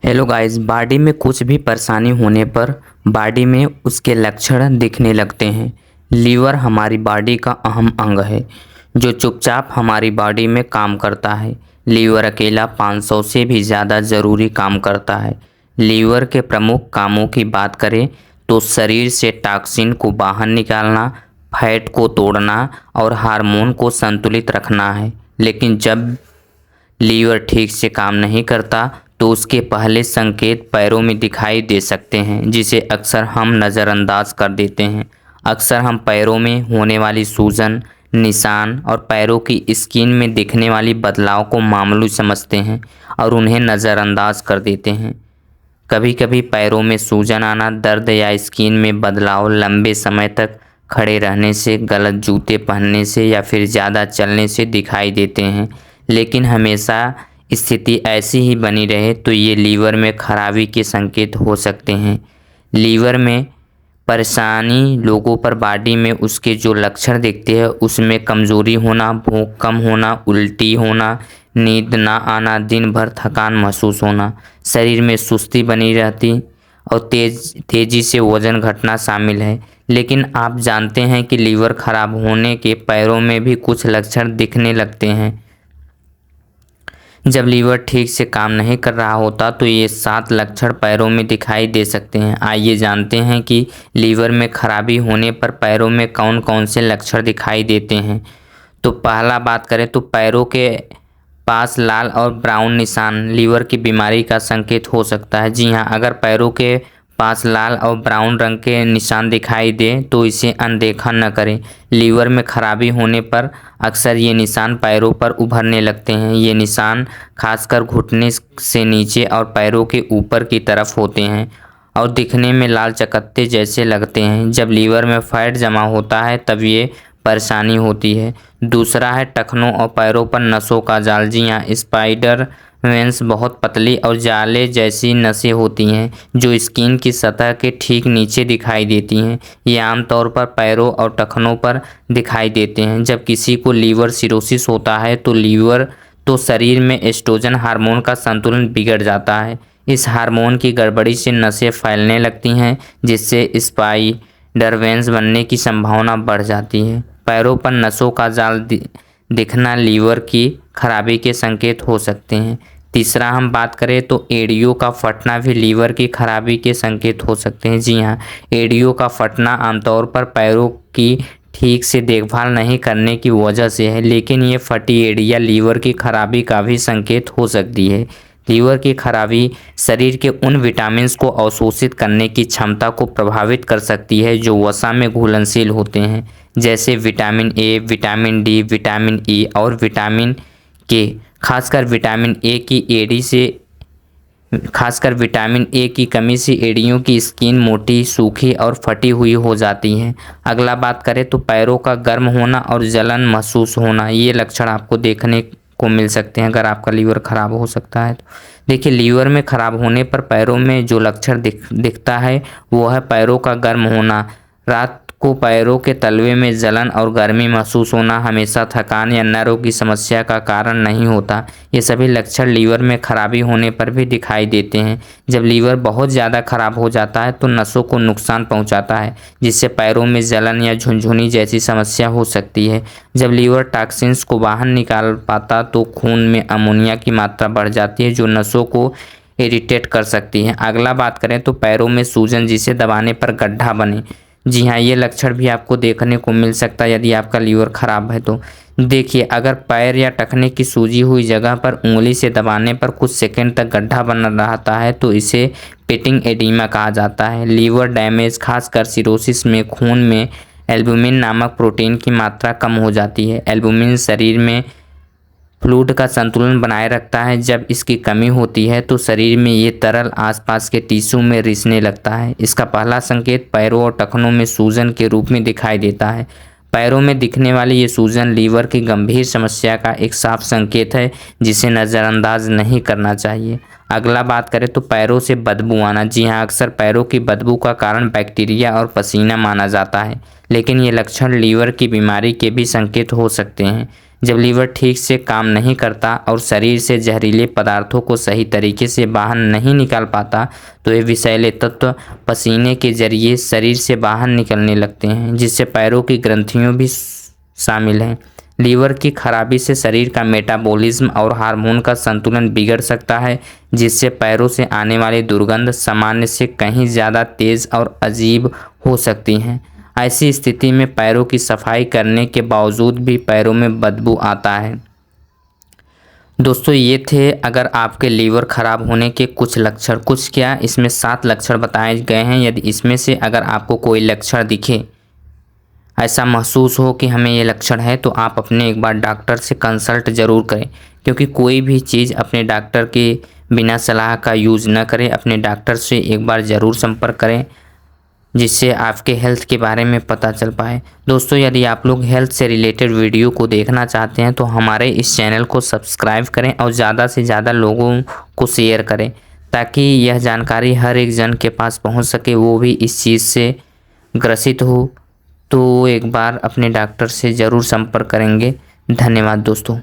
Hello guys. Body में कुछ भी परेशानी होने पर बॉडी में उसके लक्षण दिखने लगते हैं। लीवर हमारी बॉडी का अहम अंग है जो चुपचाप हमारी बॉडी में काम करता है। लीवर अकेला 500 से भी ज़्यादा ज़रूरी काम करता है। लीवर के प्रमुख कामों की बात करें तो शरीर से टॉक्सिन को बाहर निकालना, फैट को तोड़ना और हार्मोन को संतुलित रखना है। लेकिन जब लीवर ठीक से काम नहीं करता तो उसके पहले संकेत पैरों में दिखाई दे सकते हैं, जिसे अक्सर हम नज़रअंदाज कर देते हैं। अक्सर हम पैरों में होने वाली सूजन, निशान और पैरों की स्किन में दिखने वाली बदलाव को मामूली समझते हैं और उन्हें नज़रअंदाज कर देते हैं। कभी कभी पैरों में सूजन आना, दर्द या स्किन में बदलाव लंबे समय तक खड़े रहने से, गलत जूते पहनने से या फिर ज़्यादा चलने से दिखाई देते हैं। लेकिन हमेशा स्थिति ऐसी ही बनी रहे तो ये लीवर में खराबी के संकेत हो सकते हैं। लीवर में परेशानी लोगों पर बॉडी में उसके जो लक्षण दिखते हैं उसमें कमज़ोरी होना, भूख कम होना, उल्टी होना, नींद ना आना, दिन भर थकान महसूस होना, शरीर में सुस्ती बनी रहती और तेज़ी से वज़न घटना शामिल है। लेकिन आप जानते हैं कि लीवर खराब होने के पैरों में भी कुछ लक्षण दिखने लगते हैं। जब लीवर ठीक से काम नहीं कर रहा होता तो ये 7 लक्षण पैरों में दिखाई दे सकते हैं। आइए जानते हैं कि लीवर में खराबी होने पर पैरों में कौन कौन से लक्षण दिखाई देते हैं। तो पहला बात करें तो पैरों के पास लाल और ब्राउन निशान लीवर की बीमारी का संकेत हो सकता है। जी हाँ, अगर पैरों के पास लाल और ब्राउन रंग के निशान दिखाई दे तो इसे अनदेखा न करें। लीवर में खराबी होने पर अक्सर ये निशान पैरों पर उभरने लगते हैं। ये निशान खासकर घुटने से नीचे और पैरों के ऊपर की तरफ होते हैं और दिखने में लाल चकत्ते जैसे लगते हैं। जब लीवर में फैट जमा होता है तब ये परेशानी होती है। दूसरा है टखनों और पैरों पर नसों का जाल। जी हाँ, स्पाइडर वेंस बहुत पतली और जाले जैसी नसें होती हैं जो स्किन की सतह के ठीक नीचे दिखाई देती हैं। ये आमतौर पर पैरों और टखनों पर दिखाई देते हैं। जब किसी को लीवर सिरोसिस होता है तो शरीर में एस्ट्रोजन हार्मोन का संतुलन बिगड़ जाता है। इस हार्मोन की गड़बड़ी से नसें फैलने लगती हैं जिससे स्पाइडर वेंस बनने की संभावना बढ़ जाती है। पैरों पर नसों का जाल दिखना लीवर की खराबी के संकेत हो सकते हैं। तीसरा हम बात करें तो एड़ियों का फटना भी लीवर की खराबी के संकेत हो सकते हैं। जी हाँ, एड़ियों का फटना आमतौर पर पैरों की ठीक से देखभाल नहीं करने की वजह से है, लेकिन ये फटी एड़ियाँ लीवर की खराबी का भी संकेत हो सकती है। लीवर की खराबी शरीर के उन विटामिन्स को अवशोषित करने की क्षमता को प्रभावित कर सकती है जो वसा में घुलनशील होते हैं, जैसे vitamin A, vitamin D, vitamin E और विटामिन के। खासकर विटामिन ए की कमी से एड़ियों की स्किन मोटी, सूखी और फटी हुई हो जाती है। अगला बात करें तो पैरों का गर्म होना और जलन महसूस होना, ये लक्षण आपको देखने को मिल सकते हैं अगर आपका लीवर खराब हो सकता है तो। देखिए, लीवर में खराब होने पर पैरों में जो लक्षण दिखता है वो है पैरों का गर्म होना, रात को पैरों के तलवे में जलन और गर्मी महसूस होना, हमेशा थकान या नर्व की समस्या का कारण नहीं होता। ये सभी लक्षण लीवर में खराबी होने पर भी दिखाई देते हैं। जब लीवर बहुत ज़्यादा खराब हो जाता है तो नसों को नुकसान पहुंचाता है, जिससे पैरों में जलन या झुनझुनी जैसी समस्या हो सकती है। जब लीवर टॉक्सिन्स को बाहर निकाल पाता तो खून में अमोनिया की मात्रा बढ़ जाती है जो नसों को इरिटेट कर सकती है। अगला बात करें तो पैरों में सूजन, जिसे दबाने पर गड्ढा बने। जी हाँ, ये लक्षण भी आपको देखने को मिल सकता है यदि आपका लीवर खराब है तो। देखिए, अगर पैर या टखने की सूजी हुई जगह पर उंगली से दबाने पर कुछ सेकंड तक गड्ढा बना रहता है तो इसे पिटिंग एडिमा कहा जाता है। लीवर डैमेज, खासकर सिरोसिस में खून में एल्बुमिन नामक प्रोटीन की मात्रा कम हो जाती है। एल्बुमिन शरीर में फ्लूइड का संतुलन बनाए रखता है। जब इसकी कमी होती है तो शरीर में ये तरल आसपास के टिश्यू में रिसने लगता है। इसका पहला संकेत पैरों और टखनों में सूजन के रूप में दिखाई देता है। पैरों में दिखने वाली ये सूजन लीवर की गंभीर समस्या का एक साफ संकेत है जिसे नज़रअंदाज नहीं करना चाहिए। अगला बात करें तो पैरों से बदबू आना। जी हाँ, अक्सर पैरों की बदबू का कारण बैक्टीरिया और पसीना माना जाता है, लेकिन ये लक्षण लीवर की बीमारी के भी संकेत हो सकते हैं। जब लीवर ठीक से काम नहीं करता और शरीर से जहरीले पदार्थों को सही तरीके से बाहर नहीं निकाल पाता तो ये विषैले तत्व पसीने के जरिए शरीर से बाहर निकलने लगते हैं, जिससे पैरों की ग्रंथियों भी शामिल हैं। लीवर की खराबी से शरीर का मेटाबॉलिज्म और हार्मोन का संतुलन बिगड़ सकता है, जिससे पैरों से आने वाली दुर्गंध सामान्य से कहीं ज़्यादा तेज़ और अजीब हो सकती हैं। ऐसी स्थिति में पैरों की सफाई करने के बावजूद भी पैरों में बदबू आता है। दोस्तों ये थे अगर आपके लीवर खराब होने के कुछ लक्षण, कुछ क्या इसमें 7 लक्षण बताए गए हैं। यदि इसमें से अगर आपको कोई लक्षण दिखे, ऐसा महसूस हो कि हमें ये लक्षण है, तो आप अपने एक बार डॉक्टर से कंसल्ट ज़रूर करें, क्योंकि कोई भी चीज़ अपने डॉक्टर के बिना सलाह का यूज़ न करें। अपने डॉक्टर से एक बार ज़रूर संपर्क करें, जिससे आपके हेल्थ के बारे में पता चल पाए। दोस्तों यदि आप लोग हेल्थ से रिलेटेड वीडियो को देखना चाहते हैं तो हमारे इस चैनल को सब्सक्राइब करें और ज़्यादा से ज़्यादा लोगों को शेयर करें, ताकि यह जानकारी हर एक जन के पास पहुंच सके, वो भी इस चीज़ से ग्रसित हो। तो एक बार अपने डॉक्टर से ज़रूर संपर्क करेंगे। धन्यवाद दोस्तों।